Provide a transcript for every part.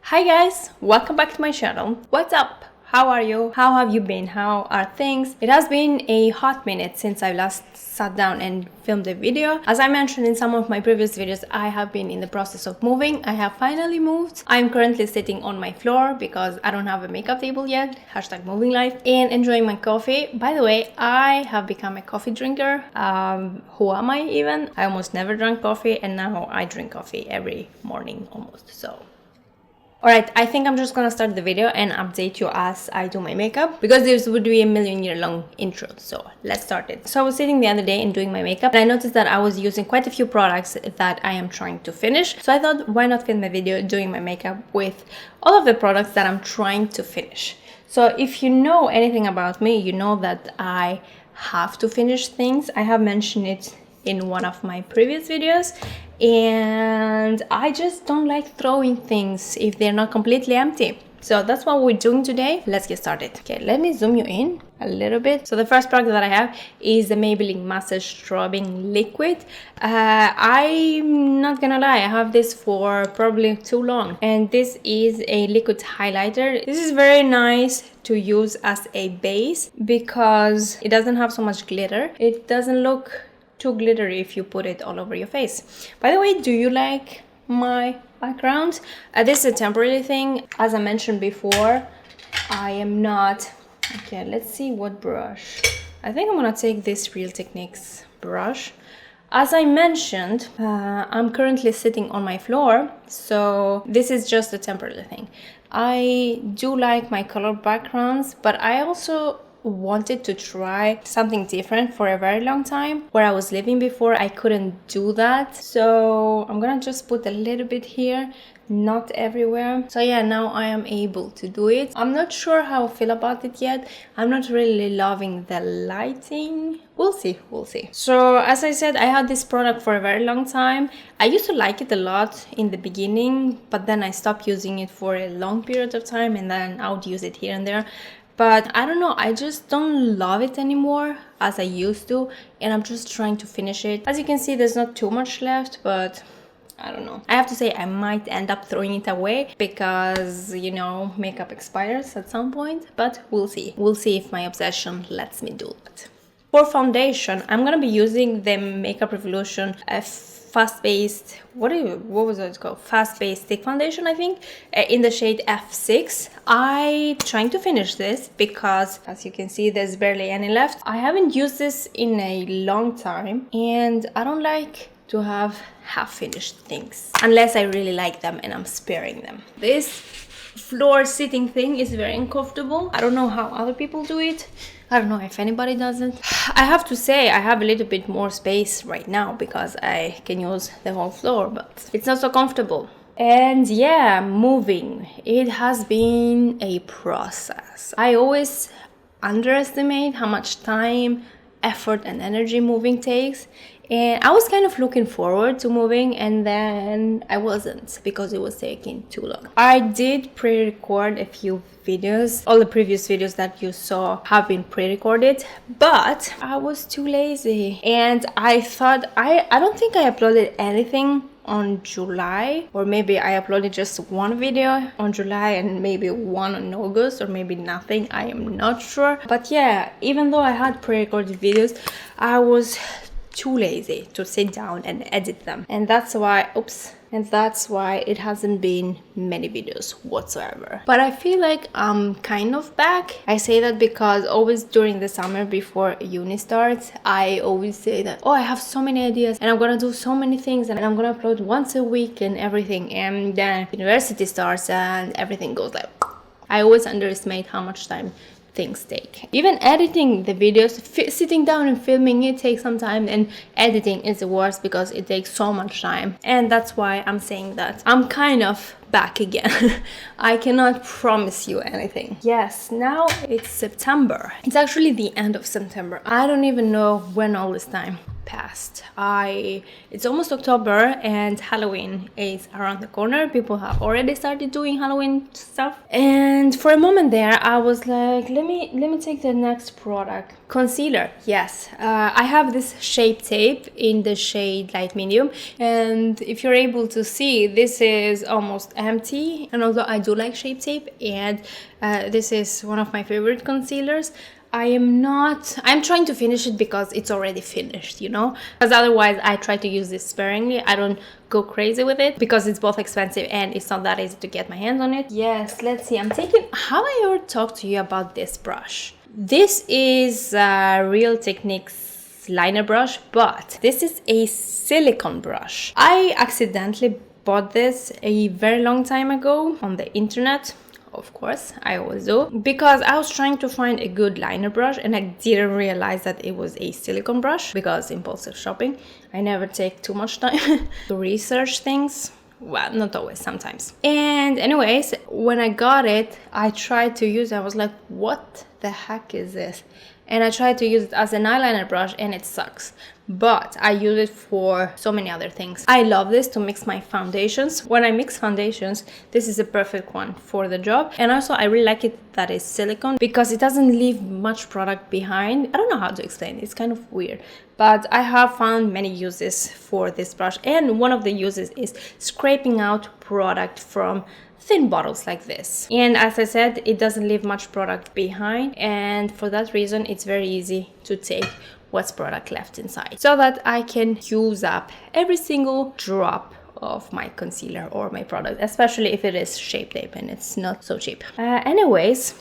Hi guys, welcome back to my channel. What's up? How are you? How have you been? How are things? It has been a hot minute since I last sat down and filmed a video. As I mentioned in some of my previous videos, I have been in the process of moving. I have finally moved. I'm currently sitting on my floor because I don't have a makeup table yet. Hashtag moving life. And enjoying my coffee. By the way, I have become a coffee drinker. Who am I even? I almost never drank coffee and now I drink coffee every morning almost. So alright, I think I'm just gonna start the video and update you as I do my makeup because this would be a million-year long intro, so let's start it. So I was sitting the other day and doing my makeup and I noticed that I was using quite a few products that I am trying to finish. So I thought, why not film a video doing my makeup with all of the products that I'm trying to finish. So if you know anything about me, you know that I have to finish things. I have mentioned it in one of my previous videos, and I just don't like throwing things if they're not completely empty. So that's what we're doing today. Let's get started. Okay, let me zoom you in a little bit. So the first product that I have is the Maybelline Massage Strobing Liquid. I'm not gonna lie, I have this for probably too long, and this is a liquid highlighter. This is very nice to use as a base because it doesn't have so much glitter. It doesn't look too glittery if you put it all over your face. By the way, do you like my background? This is a temporary thing. As I mentioned before, I am not... Okay, let's see what brush. I think I'm gonna take this Real Techniques brush. As I mentioned, I'm currently sitting on my floor, so this is just a temporary thing. I do like my color backgrounds, but I also wanted to try something different for a very long time. Where I was living before, I couldn't do that, so I'm gonna just put a little bit here, not everywhere. So yeah, now I am able to do it. I'm not sure how I feel about it yet. I'm not really loving the lighting. We'll see. So as I said, I had this product for a very long time. I used to like it a lot in the beginning, but then I stopped using it for a long period of time, and then I would use it here and there. But I don't know, I just don't love it anymore as I used to, and I'm just trying to finish it. As you can see, there's not too much left, but I don't know. I have to say I might end up throwing it away because, you know, makeup expires at some point, but we'll see. We'll see if my obsession lets me do that. For foundation, I'm gonna be using the Makeup Revolution fast-based, what was it called? Fast-based stick foundation, I think, in the shade F6. I'm trying to finish this because, as you can see, there's barely any left. I haven't used this in a long time, and I don't like to have half-finished things unless I really like them and I'm sparing them. This floor sitting thing is very uncomfortable. I don't know how other people do it. I don't know if anybody does it. I have to say I have a little bit more space right now because I can use the whole floor, but it's not so comfortable. And yeah, moving. It has been a process. I always underestimate how much time, effort and energy moving takes. And I was kind of looking forward to moving, and then I wasn't because it was taking too long. I did pre-record a few videos. All the previous videos that you saw have been pre-recorded, but I was too lazy. And I thought, I don't think I uploaded anything on July, or maybe I uploaded just one video on July and maybe one on August, or maybe nothing. I am not sure. But yeah, even though I had pre-recorded videos, I was too lazy to sit down and edit them, and that's why it hasn't been many videos whatsoever. But I feel like I'm kind of back. I say that because always during the summer before uni starts, I always say that, oh, I have so many ideas and I'm gonna do so many things and I'm gonna upload once a week and everything, and then university starts and everything goes like... I always underestimate how much time things take. Even editing the videos, sitting down and filming it takes some time, and editing is the worst because it takes so much time. And that's why I'm saying that I'm kind of back again. I cannot promise you anything. Yes, now it's September. It's actually the end of September. I don't even know when all this time passed. It's almost October and Halloween is around the corner. People have already started doing Halloween stuff, and for a moment there I was like, let me take the next product. Concealer. Yes, I have this Shape Tape in the shade light medium, and if you're able to see, this is almost empty, and although I do like Shape Tape, and this is one of my favorite concealers, I'm trying to finish it because it's already finished, you know, because otherwise I try to use this sparingly. I don't go crazy with it because it's both expensive and it's not that easy to get my hands on it. Yes, let's see, have I ever talked to you about this brush? This is Real Techniques liner brush, but this is a silicone brush. I accidentally bought this a very long time ago on the internet. Of course, I always do, because I was trying to find a good liner brush and I didn't realize that it was a silicone brush because impulsive shopping. I never take too much time to research things. Well, not always, sometimes. And anyways, when I got it, I tried to use it. I was like, what the heck is this? And I tried to use it as an eyeliner brush and it sucks. But I use it for so many other things. I love this to mix my foundations. When I mix foundations, this is a perfect one for the job. And also I really like it that it's silicone because it doesn't leave much product behind. I don't know how to explain it. It's kind of weird. But I have found many uses for this brush. And one of the uses is scraping out product from thin bottles like this. And as I said, it doesn't leave much product behind. And for that reason, it's very easy to take what's product left inside so that I can use up every single drop of my concealer or my product, especially if it is Shape Tape and it's not so cheap. Anyways,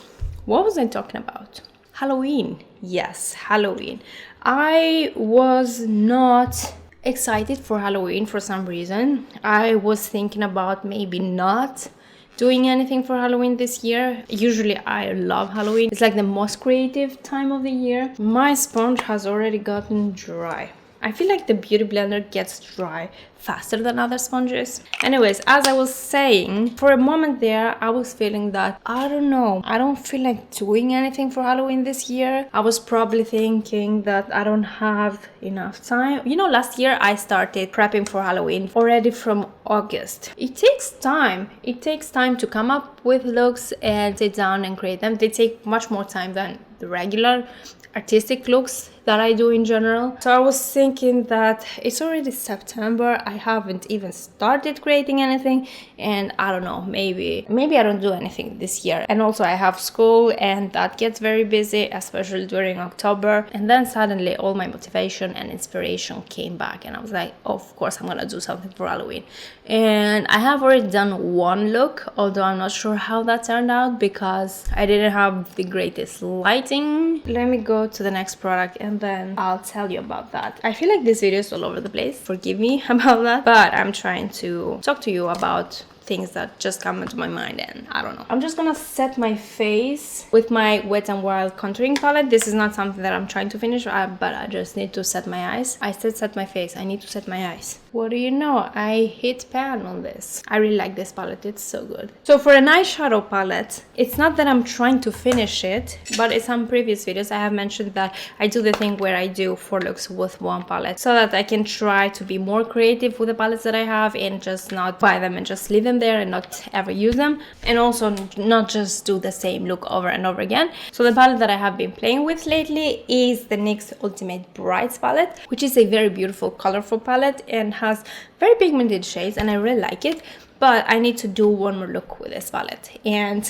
what was I talking about? Halloween. Yes, Halloween. I was not excited for Halloween for some reason. I was thinking about maybe not doing anything for Halloween this year. Usually I love Halloween. It's like the most creative time of the year. My sponge has already gotten dry. I feel like the beauty blender gets dry faster than other sponges. Anyways, as I was saying, for a moment there, I was feeling that, I don't know, I don't feel like doing anything for Halloween this year. I was probably thinking that I don't have enough time. You know, last year I started prepping for Halloween already from August. It takes time. It takes time to come up with looks and sit down and create them. They take much more time than the regular artistic looks that I do in general. So I was thinking that it's already September. I haven't even started creating anything, and I don't know, maybe I don't do anything this year. And also I have school and that gets very busy, especially during October. And then suddenly all my motivation and inspiration came back and I was like, oh, of course I'm gonna do something for Halloween. And I have already done one look, although I'm not sure how that turned out because I didn't have the greatest lighting. Let me go to the next product and then I'll tell you about that. I feel like this video is all over the place, forgive me about that, but I'm trying to talk to you about things that just come into my mind and I don't know. I'm just gonna set my face with my Wet n Wild contouring palette. This is not something that I'm trying to finish, but I just need to set my eyes. I said set my face, I need to set my eyes. What do you know? I hit pan on this. I really like this palette, it's so good. So for an eyeshadow palette, it's not that I'm trying to finish it, but in some previous videos I have mentioned that I do the thing where I do 4 looks with one palette so that I can try to be more creative with the palettes that I have and just not buy them and just leave them there and not ever use them, and also not just do the same look over and over again. So the palette that I have been playing with lately is the NYX Ultimate Brights palette, which is a very beautiful colorful palette and has very pigmented shades and I really like it. But I need to do one more look with this palette. And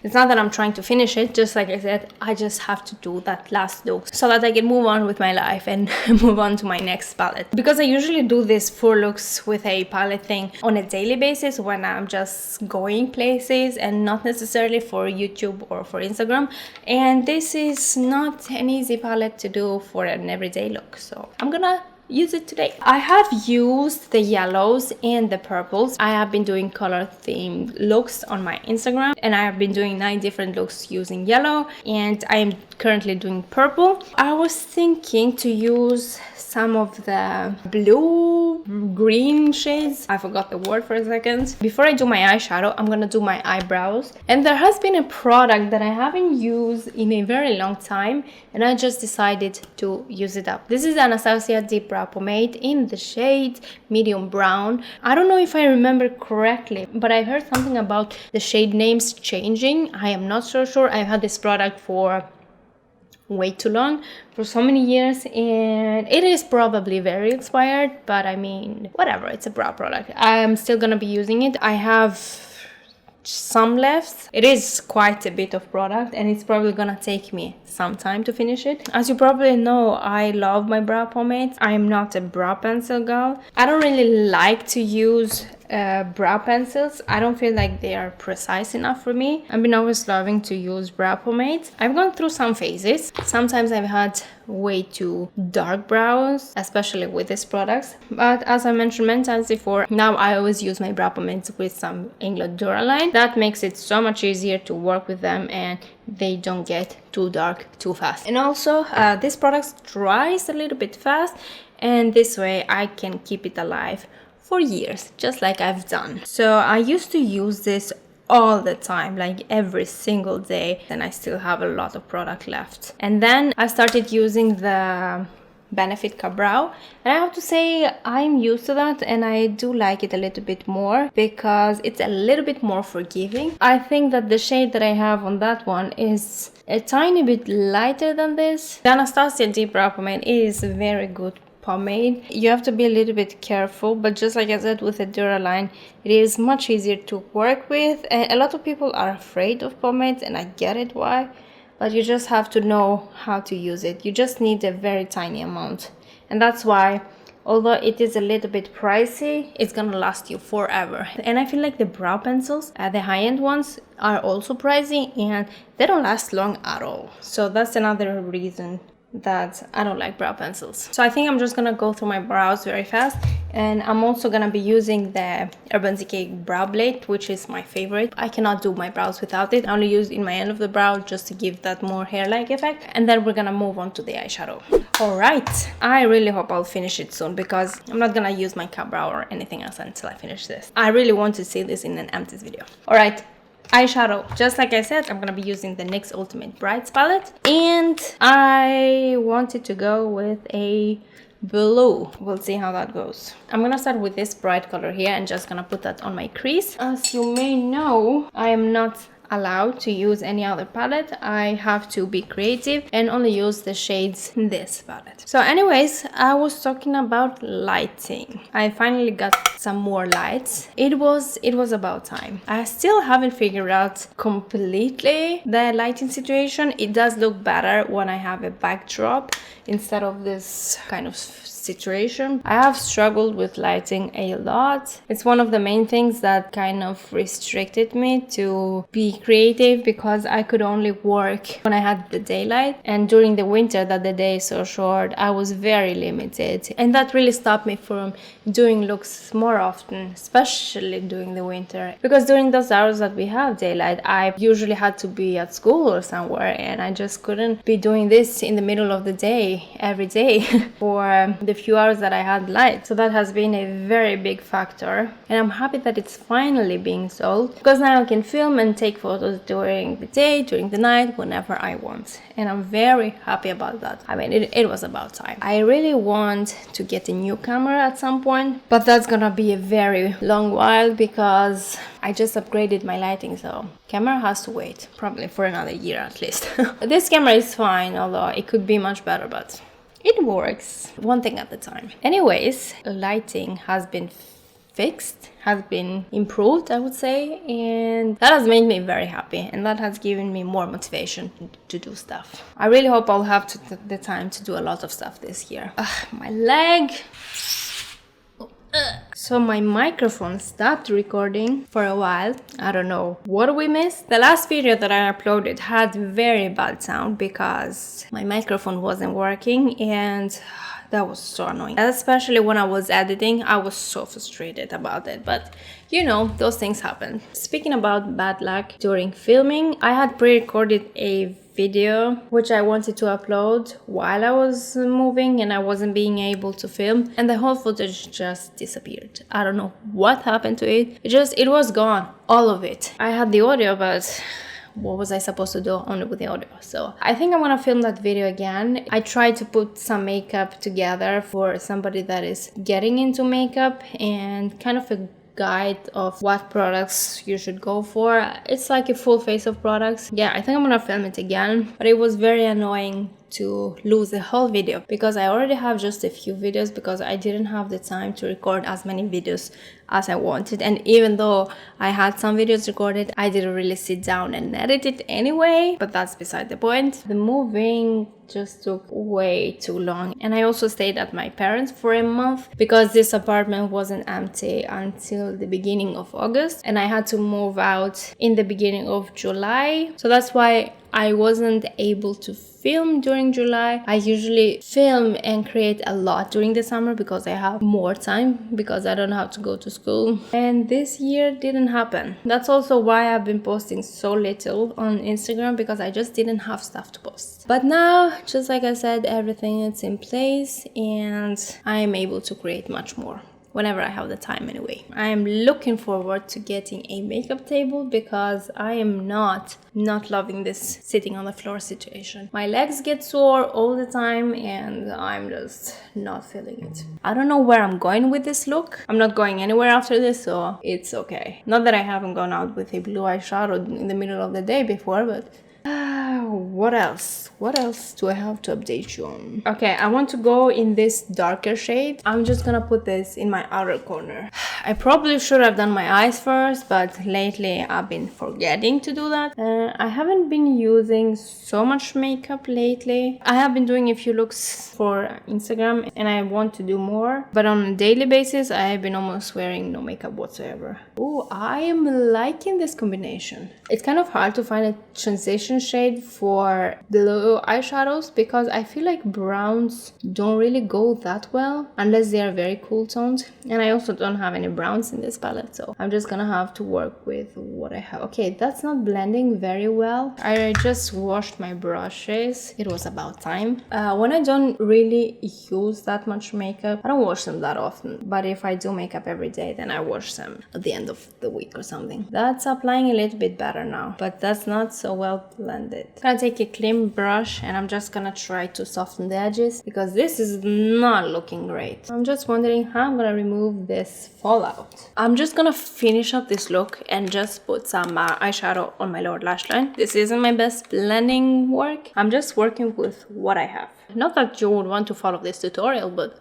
it's not that I'm trying to finish it, just like I said, I just have to do that last look so that I can move on with my life and move on to my next palette. Because I usually do this 4 looks with a palette thing on a daily basis when I'm just going places and not necessarily for YouTube or for Instagram. And this is not an easy palette to do for an everyday look. So I'm gonna use it today. I have used the yellows and the purples. I have been doing color themed looks on my Instagram and I have been doing 9 different looks using yellow and I am currently doing purple. I was thinking to use some of the blue green shades. I forgot the word for a second. Before I do my eyeshadow, I'm gonna do my eyebrows. And there has been a product that I haven't used in a very long time and I just decided to use it up. This is Anastasia Dipbrow Pomade in the shade medium brown. I don't know if I remember correctly, but I heard something about the shade names changing. I am not so sure. I've had this product for way too long, for so many years, and it is probably very expired, but I mean, whatever, it's a brow product. I'm still gonna be using it. I have some left. It is quite a bit of product and it's probably gonna take me some time to finish it. As you probably know, I love my brow pomade. I am not a brow pencil girl. I don't really like to use brow pencils. I don't feel like they are precise enough for me. I've been always loving to use brow pomade. I've gone through some phases. Sometimes I've had way too dark brows, especially with these products. But as I mentioned many times before, now I always use my brow pomades with some England Duraline. That makes it so much easier to work with them and they don't get too dark too fast. And also, this product dries a little bit fast, and this way I can keep it alive for years, just like I've done. So I used to use this all the time, like every single day, and I still have a lot of product left. And then I started using the Benefit Ka-Brow, and I have to say I'm used to that and I do like it a little bit more because it's a little bit more forgiving. I think that the shade that I have on that one is a tiny bit lighter than this. The Anastasia Dipbrow pomade is a very good pomade. You have to be a little bit careful, but just like I said with the Duraline, it is much easier to work with. And a lot of people are afraid of pomades and I get it why, but you just have to know how to use it. You just need a very tiny amount, and that's why, although it is a little bit pricey, it's gonna last you forever. And I feel like the brow pencils, the high-end ones, are also pricey and they don't last long at all. So that's another reason that I don't like brow pencils. So I think I'm just gonna go through my brows very fast, and I'm also gonna be using the Urban Decay brow blade, which is my favorite. I cannot do my brows without it. I only use it in my end of the brow just to give that more hair-like effect, and then we're gonna move on to the eyeshadow. All right, I really hope I'll finish it soon because I'm not gonna use my Ka-Brow or anything else until I finish this. I really want to see this in an empties video. All right, eyeshadow, just like I said, I'm gonna be using the NYX Ultimate Brights palette, and I wanted to go with a blue. We'll see how that goes. I'm gonna start with this bright color here and just gonna put that on my crease. As you may know, I am not allowed to use any other palette. I have to be creative and only use the shades in this palette. So anyways, I was talking about lighting. I finally got some more lights. It was about time. I still haven't figured out completely the lighting situation. It does look better when I have a backdrop instead of this kind of situation. I have struggled with lighting a lot. It's one of the main things that kind of restricted me to be creative because I could only work when I had the daylight, and during the winter that the day is so short, I was very limited, and that really stopped me from doing looks more often, especially during the winter, because during those hours that we have daylight, I usually had to be at school or somewhere, and I just couldn't be doing this in the middle of the day every day for the few hours that I had light. So that has been a very big factor, and I'm happy that it's finally being solved because now I can film and take photos during the day, during the night, whenever I want, and I'm very happy about that. I mean, it was about time. I really want to get a new camera at some point, but that's gonna be a very long while because I just upgraded my lighting, so camera has to wait probably for another year at least. This camera is fine, although it could be much better, but it works one thing at a time. Anyways, lighting has been fixed, has been improved, I would say, and that has made me very happy, and that has given me more motivation to do stuff. I really hope I'll have the time to do a lot of stuff this year. My leg. So my microphone stopped recording for a while. I don't know what we missed. The last video that I uploaded had very bad sound because my microphone wasn't working, and that was so annoying. Especially when I was editing, I was so frustrated about it, but you know, those things happen. Speaking about bad luck during filming, I had pre-recorded a video which I wanted to upload while I was moving and I wasn't being able to film, and the whole footage just disappeared. I don't know what happened to it. It was gone, all of it. I had the audio, but what was I supposed to do only with the audio? So I think I'm gonna film that video again. I tried to put some makeup together for somebody that is getting into makeup and kind of a guide of what products you should go for. It's like a full face of products. Yeah, I think I'm gonna film it again, but it was very annoying to lose the whole video because I already have just a few videos because I didn't have the time to record as many videos as I wanted. And even though I had some videos recorded, I didn't really sit down and edit it anyway, but that's beside the point. The moving just took way too long, and I also stayed at my parents for a month because this apartment wasn't empty until the beginning of August, and I had to move out in the beginning of July, so that's why I wasn't able to film during July. I usually film and create a lot during the summer because I have more time, because I don't have to go to school, and this year didn't happen. That's also why I've been posting so little on Instagram, because I just didn't have stuff to post. But now, just like I said, everything is in place and I am able to create much more whenever I have the time anyway. I am looking forward to getting a makeup table because I am not loving this sitting on the floor situation. My legs get sore all the time and I'm just not feeling it. I don't know where I'm going with this look. I'm not going anywhere after this, so it's okay. Not that I haven't gone out with a blue eyeshadow in the middle of the day before, but what else? What else do I have to update you on? Okay, I want to go in this darker shade. I'm just gonna put this in my outer corner. I probably should have done my eyes first, but lately I've been forgetting to do that. I haven't been using so much makeup lately. I have been doing a few looks for Instagram and I want to do more, but on a daily basis I have been almost wearing no makeup whatsoever. Oh, I am liking this combination. It's kind of hard to find a transition shade for blue eyeshadows because I feel like browns don't really go that well unless they are very cool toned, and I also don't have any browns in this palette, so I'm just gonna have to work with what I have. Okay, that's not blending very well. I just washed my brushes. It was about time. When I don't really use that much makeup, I don't wash them that often, but if I do makeup every day, then I wash them at the end of the week or something. That's applying a little bit better now, but that's not so well blended. I'm gonna take a clean brush and I'm just gonna try to soften the edges because this is not looking great. I'm just wondering how I'm gonna remove this fallout. I'm just gonna finish up this look and just put some eyeshadow on my lower lash line. This isn't my best blending work. I'm just working with what I have. Not that you would want to follow this tutorial, but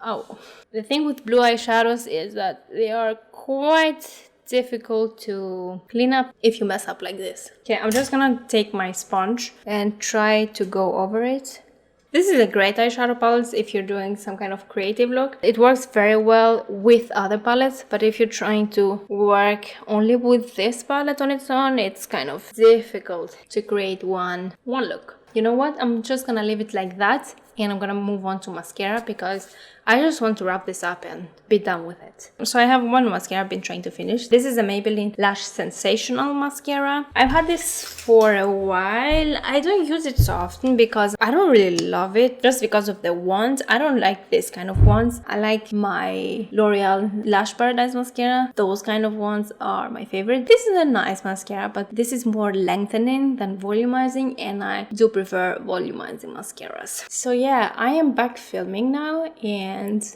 oh. The thing with blue eyeshadows is that they are quite difficult to clean up if you mess up like this. Okay, I'm just gonna take my sponge and try to go over it. This is a great eyeshadow palette if you're doing some kind of creative look. It works very well with other palettes, but if you're trying to work only with this palette on its own, it's kind of difficult to create one look. You know what? I'm just gonna leave it like that and I'm gonna move on to mascara because I just want to wrap this up and be done with it. So I have one mascara I've been trying to finish. This is a Maybelline Lash Sensational mascara. I've had this for a while. I don't use it so often because I don't really love it, just because of the wand. I don't like this kind of wands. I like my L'Oreal Lash Paradise mascara. Those kind of ones are my favorite. This is a nice mascara, but this is more lengthening than volumizing, and I do prefer volumizing mascaras. So yeah, I am back filming now and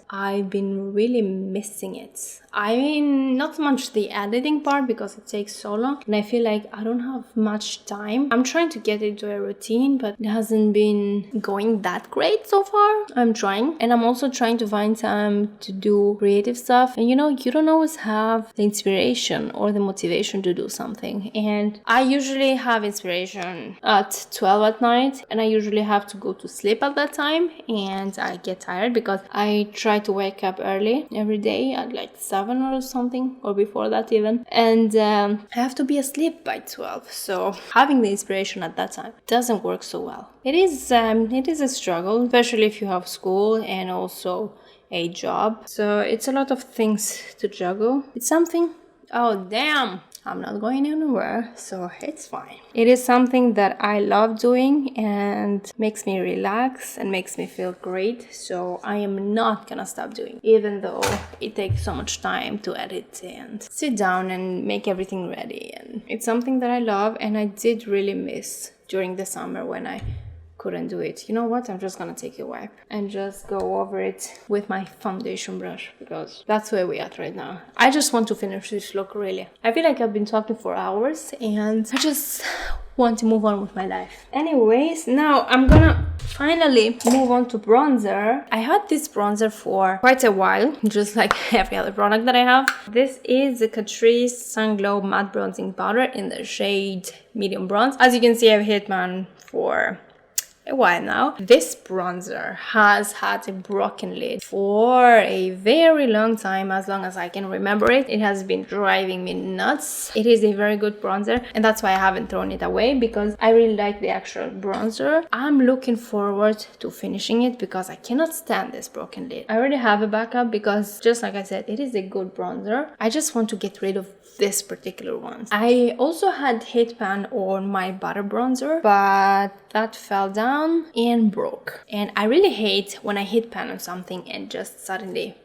I've been really missing it. I mean, not so much the editing part because it takes so long and I feel like I don't have much time. I'm trying to get into a routine, but it hasn't been going that great so far. I'm trying, and I'm also trying to find time to do creative stuff, and you know, you don't always have the inspiration or the motivation to do something, and I usually have inspiration at 12 at night and I usually have to go to sleep at that time, and I get tired because I try to wake up early every day at like 7 or something, or before that even, and I have to be asleep by 12, so having the inspiration at that time doesn't work so well. It is a struggle, especially if you have school and also a job, so it's a lot of things to juggle. It's something, oh damn, I'm not going anywhere, so it's fine. It is something that I love doing and makes me relax and makes me feel great, so I am not gonna stop doing, even though it takes so much time to edit and sit down and make everything ready. And it's something that I love, and I did really miss during the summer when I couldn't do it. You know what? I'm just gonna take a wipe and just go over it with my foundation brush because that's where we're at right now. I just want to finish this look, really. I feel like I've been talking for hours and I just want to move on with my life. Anyways, now I'm gonna finally move on to bronzer. I had this bronzer for quite a while, just like every other product that I have. This is the Catrice Sun Glow Matte Bronzing Powder in the shade Medium Bronze. As you can see, I've hit man for a while now. This bronzer has had a broken lid for a very long time, as long as I can remember it. It has been driving me nuts. It is a very good bronzer, and that's why I haven't thrown it away, because I really like the actual bronzer. I'm looking forward to finishing it because I cannot stand this broken lid. I already have a backup because, just like I said, it is a good bronzer. I just want to get rid of this particular one. I also had hit pan on my butter bronzer, but that fell down and broke. And I really hate when I hit pan on something and just suddenly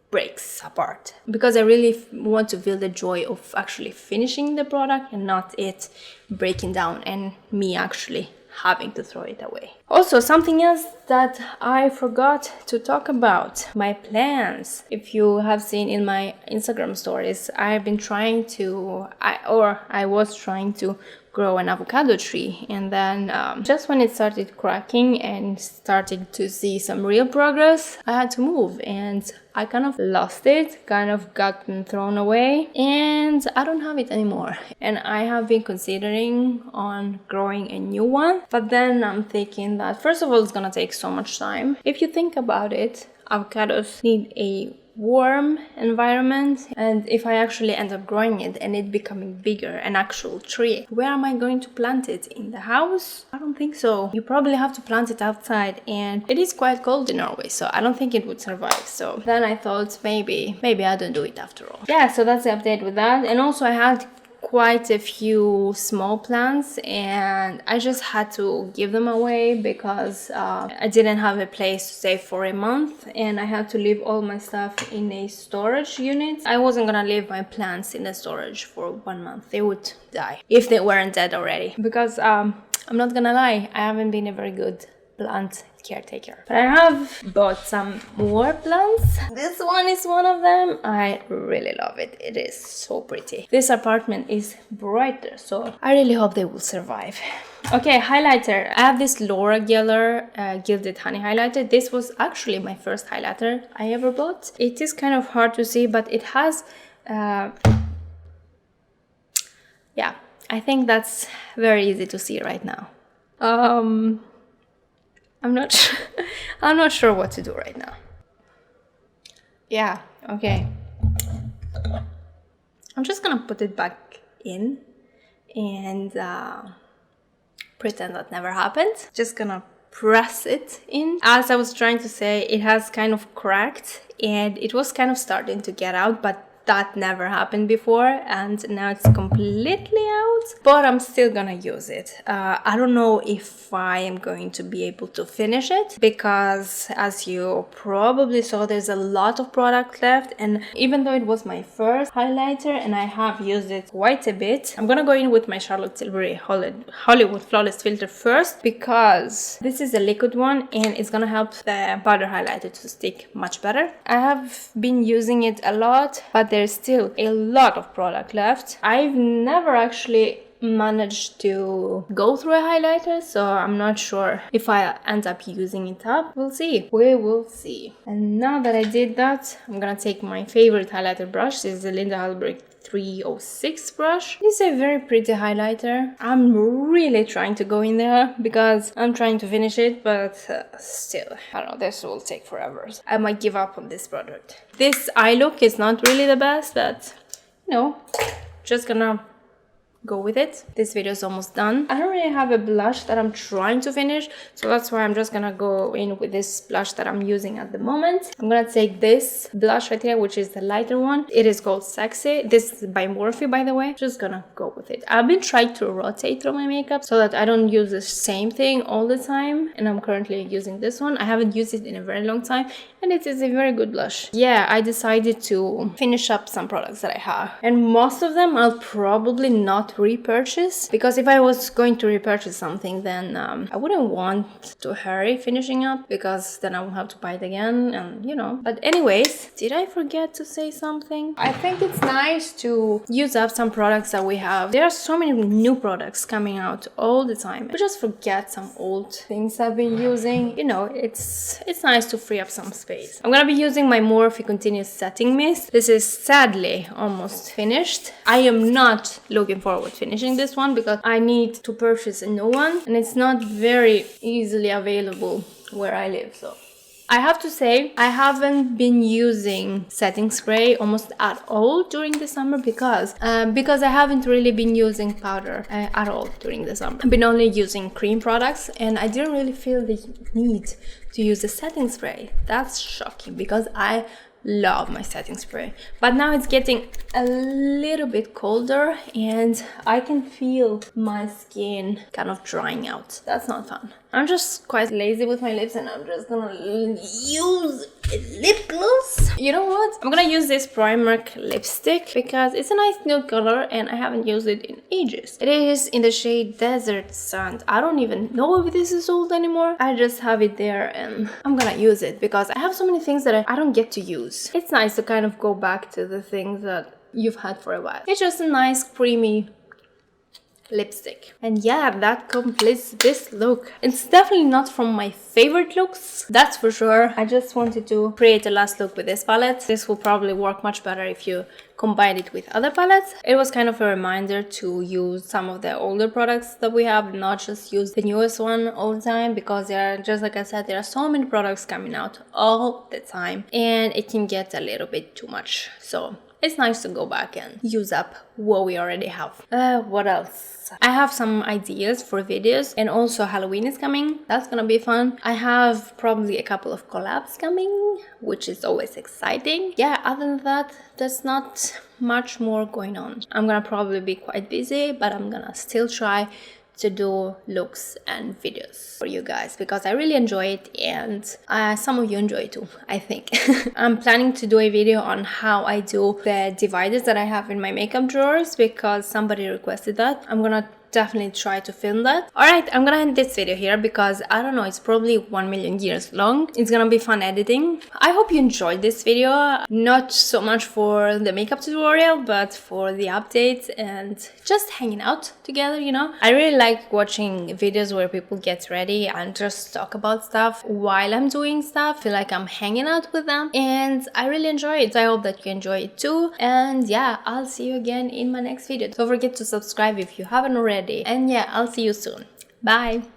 breaks apart, because I really want to feel the joy of actually finishing the product and not it breaking down and me actually having to throw it away. Also, something else that I forgot to talk about, my plants. If you have seen in my Instagram stories, I've been trying to, I was trying to grow an avocado tree, and then just when it started cracking and started to see some real progress, I had to move, and I kind of lost it, kind of gotten thrown away, and I don't have it anymore. And I have been considering on growing a new one, but then I'm thinking that first of all, it's gonna take so much time. If you think about it, avocados need a warm environment, and if I actually end up growing it and it becoming bigger, an actual tree, where am I going to plant it? In the house? I don't think so. You probably have to plant it outside, and it is quite cold in Norway, so I don't think it would survive. So then I thought maybe I don't do it after all. Yeah, so that's the update with that. And also I had quite a few small plants, and I just had to give them away because I didn't have a place to stay for a month, and I had to leave all my stuff in a storage unit. I wasn't gonna leave my plants in the storage for 1 month. They would die if they weren't dead already, because I'm not gonna lie, I haven't been a very good plant caretaker. But I have bought some more plants. This one is one of them. I really love it. It is so pretty. This apartment is brighter, so I really hope they will survive. Okay, highlighter. I have this Laura Geller Gilded Honey highlighter. This was actually my first highlighter I ever bought. It is kind of hard to see, but it has yeah, I think that's very easy to see right now. I'm not sure what to do right now. Yeah, okay. I'm just gonna put it back in and pretend that never happened. Just gonna press it in. As I was trying to say, it has kind of cracked and it was kind of starting to get out, but that never happened before, and now it's completely out, but I'm still gonna use it. I don't know if I am going to be able to finish it, because as you probably saw, there's a lot of product left, and even though it was my first highlighter and I have used it quite a bit, I'm gonna go in with my Charlotte Tilbury Hollywood Flawless Filter first, because this is a liquid one and it's gonna help the powder highlighter to stick much better. I have been using it a lot, but there's still a lot of product left. I've never actually managed to go through a highlighter, so I'm not sure if I end up using it up. We'll see. We will see. And now that I did that, I'm gonna take my favorite highlighter brush. This is the Linda Hallberg 306 brush. This is a very pretty highlighter. I'm really trying to go in there because I'm trying to finish it, but still, I don't know, this will take forever. I might give up on this product. This eye look is not really the best, but you know, just gonna go with it. This video is almost done. I don't really have a blush that I'm trying to finish, so that's why I'm just gonna go in with this blush that I'm using at the moment. I'm gonna take this blush right here, which is the lighter one. It is called Sexy. This is by Morphe, by the way. Just gonna go with it. I've been trying to rotate through my makeup so that I don't use the same thing all the time, and I'm currently using this one. I haven't used it in a very long time, and it is a very good blush. Yeah, I decided to finish up some products that I have, and most of them I'll probably not not repurchase, because if I was going to repurchase something, then I wouldn't want to hurry finishing up, because then I will have to buy it again, and you know. But anyways, did I forget to say something? I think it's nice to use up some products that we have. There are so many new products coming out all the time. We just forget some old things I've been using. You know, it's nice to free up some space. I'm gonna be using my Morphe Continuous Setting Mist. This is sadly almost finished. I am not looking forward to finishing this one because I need to purchase a new one, and it's not very easily available where I live, so I have to say I haven't been using setting spray almost at all during the summer because I haven't really been using powder at all during the summer. I've been only using cream products, and I didn't really feel the need to use a setting spray. That's shocking because I love my setting spray, but now it's getting a little bit colder and I can feel my skin kind of drying out. That's not fun. I'm just quite lazy with my lips, and I'm just gonna use lip gloss. You know what? I'm gonna use this Primark lipstick because it's a nice nude color and I haven't used it in ages. It is in the shade Desert Sand. I don't even know if this is sold anymore. I just have it there and I'm gonna use it because I have so many things that I don't get to use. It's nice to kind of go back to the things that you've had for a while. It's just a nice creamy lipstick. And yeah, that completes this look. It's definitely not from my favorite looks, that's for sure. I just wanted to create a last look with this palette. This will probably work much better if you combine it with other palettes. It was kind of a reminder to use some of the older products that we have, not just use the newest one all the time, because there are, just like I said, there are so many products coming out all the time and it can get a little bit too much. So it's nice to go back and use up what we already have. What else? I have some ideas for videos, and also Halloween is coming. That's gonna be fun. I have probably a couple of collabs coming, which is always exciting. Yeah, other than that, there's not much more going on. I'm gonna probably be quite busy, but I'm gonna still try to do looks and videos for you guys because I really enjoy it, and some of you enjoy it too, I think. I'm planning to do a video on how I do the dividers that I have in my makeup drawers because somebody requested that. I'm gonna definitely try to film that. Alright, I'm gonna end this video here because I don't know, it's probably 1 million years long. It's gonna be fun editing. I hope you enjoyed this video, not so much for the makeup tutorial but for the updates and just hanging out together, you know. I really like watching videos where people get ready and just talk about stuff while I'm doing stuff. I feel like I'm hanging out with them and I really enjoy it. So I hope that you enjoy it too, and yeah, I'll see you again in my next video. Don't forget to subscribe if you haven't already. And yeah, I'll see you soon. Bye!